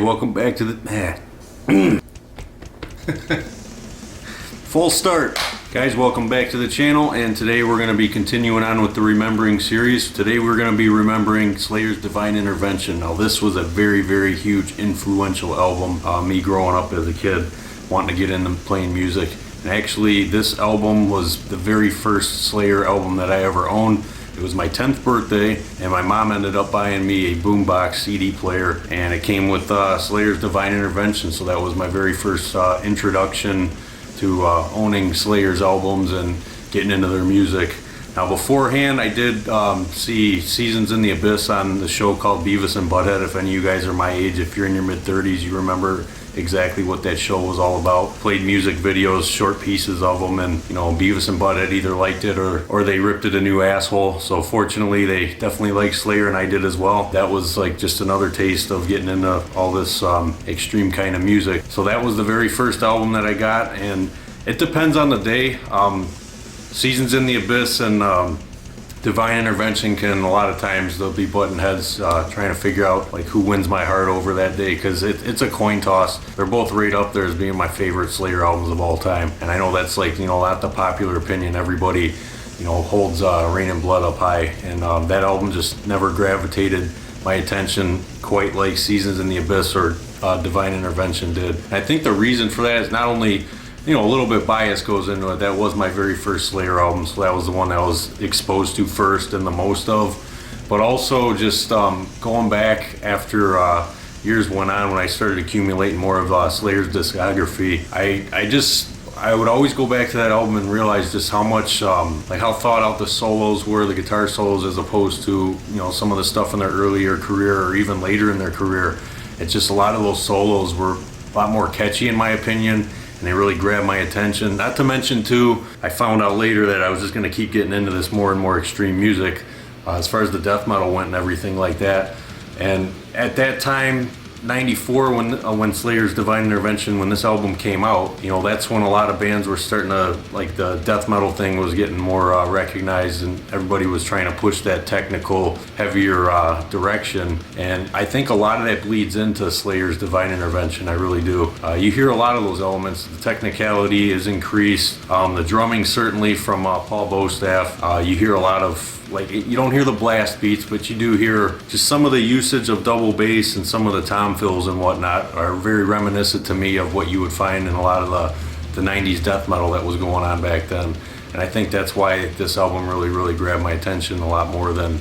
welcome back to the full start. Guys, welcome back to the channel, and today we're going to be continuing on with the Remembering series. Today we're going to be remembering Slayer's Divine Intervention. Now this was a very, very huge influential album, me growing up as a kid, wanting to get into playing music. And actually this album was the very first Slayer album that I ever owned. It was my 10th birthday, and my mom ended up buying me a boombox CD player, and it came with Slayer's Divine Intervention, so that was my very first introduction to owning Slayer's albums and getting into their music. Now beforehand, I did see Seasons in the Abyss on the show called Beavis and Butthead. If any of you guys are my age, if you're in your mid-30s, you remember exactly what that show was all about. Played music videos, short pieces of them, and you know, Beavis and Butthead either liked it or they ripped it a new asshole. So fortunately they definitely liked Slayer, and I did as well. That was like just another taste of getting into all this extreme kind of music. So that was the very first album that I got, and it depends on the day. Seasons in the Abyss and Divine Intervention can, a lot of times they'll be butting heads trying to figure out like who wins my heart over that day, because it's a coin toss. They're both right up there as being my favorite Slayer albums of all time, and I know that's like, you know, not the popular opinion. Everybody, you know, holds Rain and Blood up high, and that album just never gravitated my attention quite like Seasons in the Abyss or Divine Intervention did. And I think the reason for that is not only, you know, a little bit bias goes into it. That was my very first Slayer album, so that was the one that I was exposed to first and the most of. But also just going back after years went on, when I started accumulating more of Slayer's discography, I would always go back to that album and realize just how much, like how thought out the solos were, the guitar solos, as opposed to, you know, some of the stuff in their earlier career or even later in their career. It's just a lot of those solos were a lot more catchy in my opinion, and they really grabbed my attention. Not to mention too, I found out later that I was just going to keep getting into this more and more extreme music as far as the death metal went and everything like that. And at that time, 94, when Slayer's Divine Intervention, when this album came out, you know, that's when a lot of bands were starting to, like, the death metal thing was getting more recognized, and everybody was trying to push that technical, heavier direction. And I think a lot of that bleeds into Slayer's Divine Intervention. I really do. You hear a lot of those elements. The technicality is increased. The drumming, certainly from Paul Bostaff. You hear a lot of, like, you don't hear the blast beats, but you do hear just some of the usage of double bass, and some of the tom fills and whatnot are very reminiscent to me of what you would find in a lot of the 90s death metal that was going on back then. And I think that's why this album really grabbed my attention a lot more than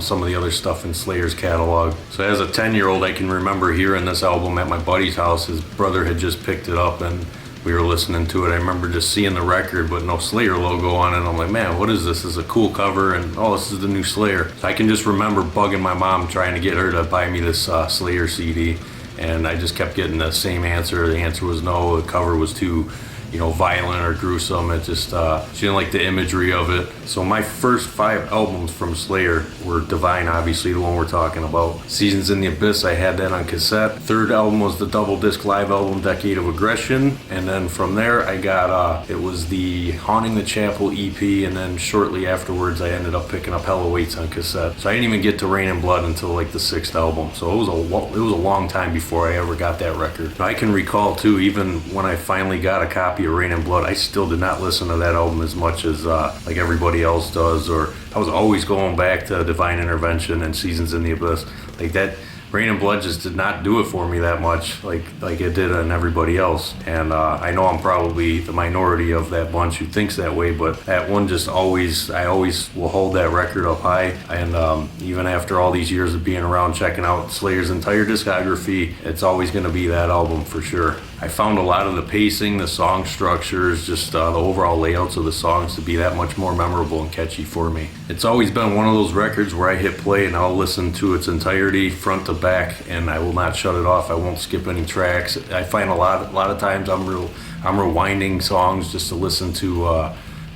some of the other stuff in Slayer's catalog. So as a 10-year-old, I can remember hearing this album at my buddy's house. His brother had just picked it up and we were listening to it. I remember just seeing the record but no Slayer logo on it, and I'm like, man, what is this? This is a cool cover, and oh, this is the new Slayer. So I can just remember bugging my mom trying to get her to buy me this Slayer CD, and I just kept getting the same answer. The answer was no, the cover was too, you know, violent or gruesome. It just, she didn't like the imagery of it. So my first 5 albums from Slayer were Divine, obviously, the one we're talking about. Seasons in the Abyss, I had that on cassette. Third album was the double disc live album, Decade of Aggression. And then from there, I got, it was the Haunting the Chapel EP, and then shortly afterwards, I ended up picking up Hell Awaits on cassette. So I didn't even get to Rain and Blood until like the 6th album. So it was a long time before I ever got that record. I can recall too, even when I finally got a copy of Rain and Blood, I still did not listen to that album as much as like everybody else does, or I was always going back to Divine Intervention and Seasons in the Abyss. Like that Rain and Blood just did not do it for me that much like it did on everybody else. And I know I'm probably the minority of that bunch who thinks that way, but that one just I always will hold that record up high. And even after all these years of being around checking out Slayer's entire discography, it's always going to be that album for sure. I found a lot of the pacing, the song structures, just the overall layouts of the songs to be that much more memorable and catchy for me. It's always been one of those records where I hit play and I'll listen to its entirety front to back, and I will not shut it off. I won't skip any tracks. I find a lot of times I'm rewinding songs just to listen to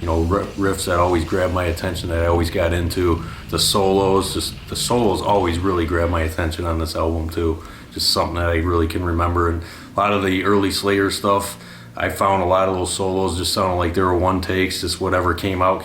you know, riffs that always grab my attention, that I always got into. The solos always really grab my attention on this album too. Just something that I really can remember. And a lot of the early Slayer stuff, I found a lot of those solos just sounded like they were one takes, just whatever came out,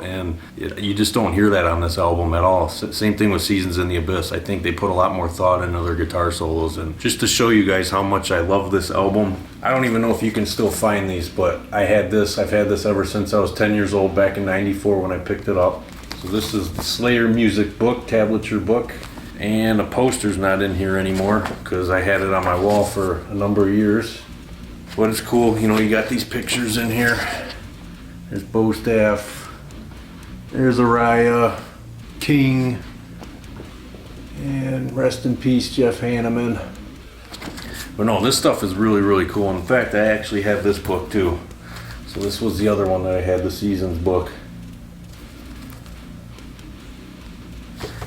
and you just don't hear that on this album at all. Same thing with Seasons in the Abyss. I think they put a lot more thought into their guitar solos, and just to show you guys how much I love this album, I don't even know if you can still find these, but I've had this ever since I was 10 years old back in '94 when I picked it up. So this is the Slayer music book, tablature book, and the poster's not in here anymore because I had it on my wall for a number of years. But it's cool, you know, you got these pictures in here. There's Bo Staff, there's Araya, King, and rest in peace Jeff Hanneman. But no, this stuff is really, really cool. In fact, I actually have this book too. So this was the other one that I had, the Seasons book.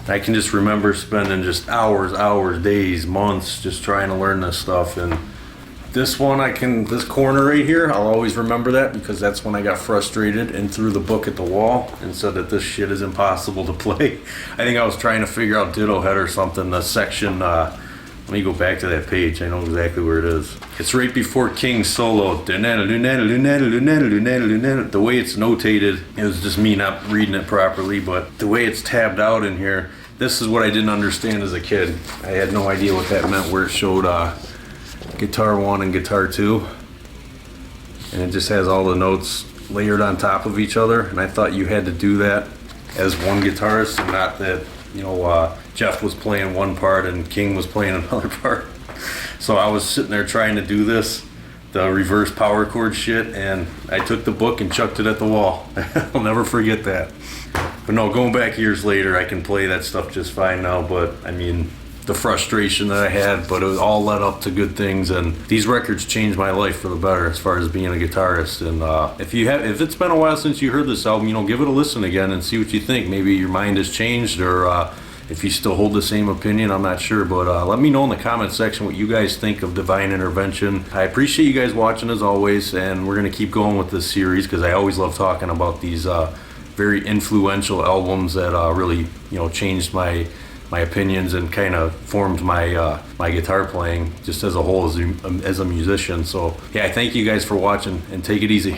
I can just remember spending just hours, days, months just trying to learn this stuff. And this one, this corner right here, I'll always remember that because that's when I got frustrated and threw the book at the wall and said that this shit is impossible to play. I think I was trying to figure out Ditto Head or something, the section, let me go back to that page, I know exactly where it is. It's right before King's solo. The way it's notated, it was just me not reading it properly, but the way it's tabbed out in here, this is what I didn't understand as a kid. I had no idea what that meant, where it showed Guitar 1 and Guitar 2, and it just has all the notes layered on top of each other, and I thought you had to do that as one guitarist and not that, you know, Jeff was playing one part and King was playing another part. So I was sitting there trying to do this, the reverse power chord shit, and I took the book and chucked it at the wall. I'll never forget that. But no, going back years later, I can play that stuff just fine now, but I mean, the frustration that I had, but it was all led up to good things, and these records changed my life for the better as far as being a guitarist. And if it's been a while since you heard this album, you know, give it a listen again and see what you think. Maybe your mind has changed, or if you still hold the same opinion, I'm not sure. But let me know in the comment section what you guys think of Divine Intervention. I appreciate you guys watching as always, and we're gonna keep going with this series because I always love talking about these very influential albums that really, you know, changed my opinions and kind of formed my my guitar playing just as a whole as a musician. So yeah, I thank you guys for watching, and take it easy.